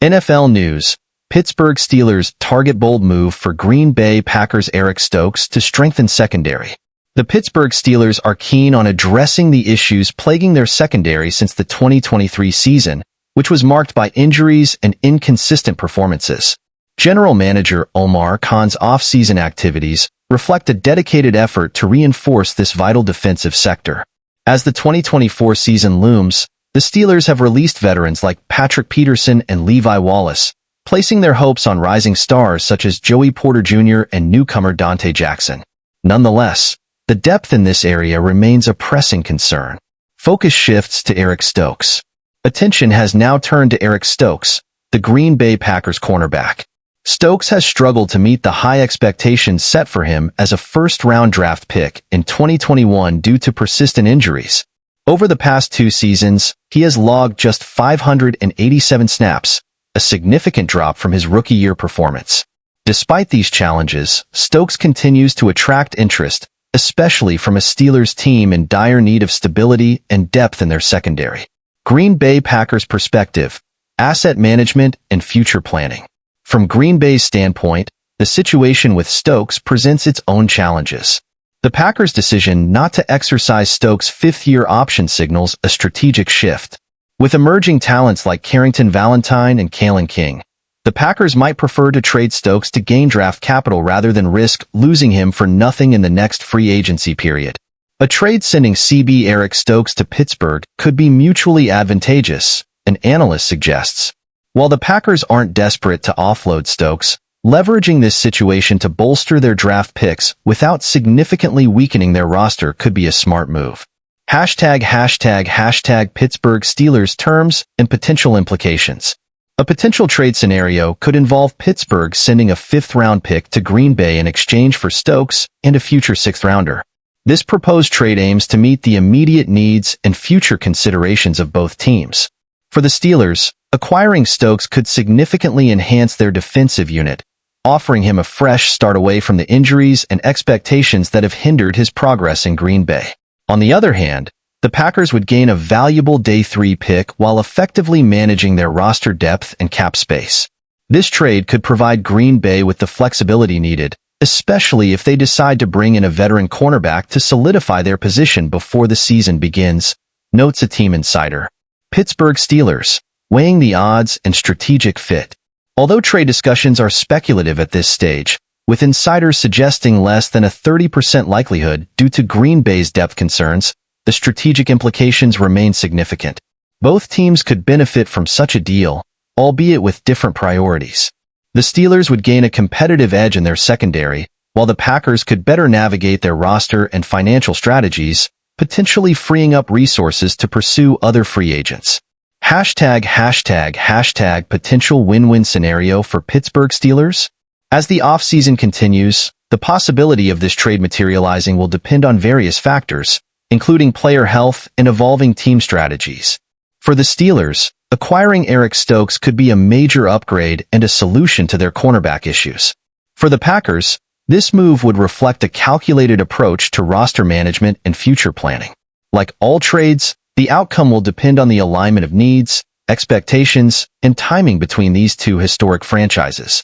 NFL news. Pittsburgh Steelers target bold move for Green Bay Packers Eric Stokes to strengthen secondary. The Pittsburgh Steelers are keen on addressing the issues plaguing their secondary since the 2023 season, which was marked by injuries and inconsistent performances. General Manager Omar Khan's off-season activities reflect a dedicated effort to reinforce this vital defensive sector. As the 2024 season looms, the Steelers have released veterans like Patrick Peterson and Levi Wallace, placing their hopes on rising stars such as Joey Porter Jr. and newcomer Dante Jackson. Nonetheless, the depth in this area remains a pressing concern. Focus shifts to Eric Stokes. Attention has now turned to Eric Stokes, the Green Bay Packers cornerback. Stokes has struggled to meet the high expectations set for him as a first-round draft pick in 2021 due to persistent injuries. Over the past 2 seasons, he has logged just 587 snaps, a significant drop from his rookie-year performance. Despite these challenges, Stokes continues to attract interest, especially from a Steelers team in dire need of stability and depth in their secondary. Green Bay Packers perspective, asset management, and future planning. From Green Bay's standpoint, the situation with Stokes presents its own challenges. The Packers' decision not to exercise Stokes' 5th-year option signals a strategic shift. With emerging talents like Carrington Valentine and Kalen King, the Packers might prefer to trade Stokes to gain draft capital rather than risk losing him for nothing in the next free agency period. A trade sending CB Eric Stokes to Pittsburgh could be mutually advantageous, an analyst suggests. While the Packers aren't desperate to offload Stokes, leveraging this situation to bolster their draft picks without significantly weakening their roster could be a smart move. Hashtag Pittsburgh Steelers terms and potential implications. A potential trade scenario could involve Pittsburgh sending a 5th-round pick to Green Bay in exchange for Stokes and a future 6th-rounder. This proposed trade aims to meet the immediate needs and future considerations of both teams. For the Steelers, acquiring Stokes could significantly enhance their defensive unit, offering him a fresh start away from the injuries and expectations that have hindered his progress in Green Bay. On the other hand, the Packers would gain a valuable Day 3 pick while effectively managing their roster depth and cap space. This trade could provide Green Bay with the flexibility needed, especially if they decide to bring in a veteran cornerback to solidify their position before the season begins, notes a team insider. Pittsburgh Steelers, weighing the odds and strategic fit. Although trade discussions are speculative at this stage, with insiders suggesting less than a 30% likelihood due to Green Bay's depth concerns, the strategic implications remain significant. Both teams could benefit from such a deal, albeit with different priorities. The Steelers would gain a competitive edge in their secondary, while the Packers could better navigate their roster and financial strategies, potentially freeing up resources to pursue other free agents. Hashtag potential win-win scenario for Pittsburgh Steelers? As the offseason continues, the possibility of this trade materializing will depend on various factors, including player health and evolving team strategies. For the Steelers, acquiring Eric Stokes could be a major upgrade and a solution to their cornerback issues. For the Packers, this move would reflect a calculated approach to roster management and future planning. Like all trades, the outcome will depend on the alignment of needs, expectations, and timing between these two historic franchises.